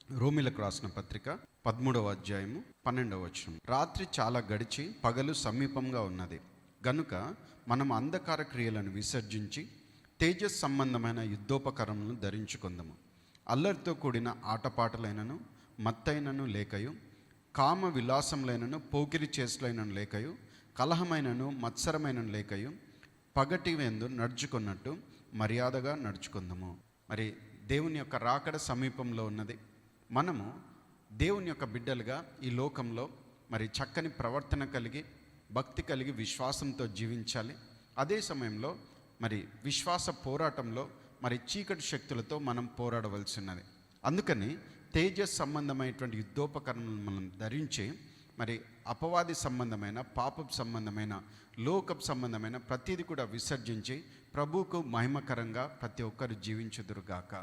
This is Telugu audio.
రోమిలకు రాసిన పత్రిక 13వ అధ్యాయము 12వ వచనం. రాత్రి చాలా గడిచి పగలు సమీపంగా ఉన్నది గనుక మనం అంధకార క్రియలను విసర్జించి తేజస్ సంబంధమైన యుద్ధోపకరణలను ధరించుకుందాము. అల్లరితో కూడిన ఆటపాటలైనను మత్తైనను లేకయు, కామ విలాసములైనను పోకిరి చేసులైనను లేకయు, కలహమైనను మత్సరమైనను లేకయు, పగటి వెందు నడుచుకున్నట్టు మర్యాదగా నడుచుకుందాము. మరి దేవుని యొక్క రాకడ సమీపంలో ఉన్నది. మనము దేవుని యొక్క బిడ్డలుగా ఈ లోకంలో మరి చక్కని ప్రవర్తన కలిగి, భక్తి కలిగి, విశ్వాసంతో జీవించాలి. అదే సమయంలో మరి విశ్వాస పోరాటంలో మరి చీకటి శక్తులతో మనం పోరాడవలసి ఉన్నది. అందుకని తేజస్ సంబంధమైనటువంటి యుద్ధోపకరణలను మనం ధరించి మరి అపవాది సంబంధమైన, పాపపు సంబంధమైన, లోకపు సంబంధమైన ప్రతిదీ కూడా విసర్జించి ప్రభువుకు మహిమకరంగా ప్రతి ఒక్కరు జీవించుదురుగాక.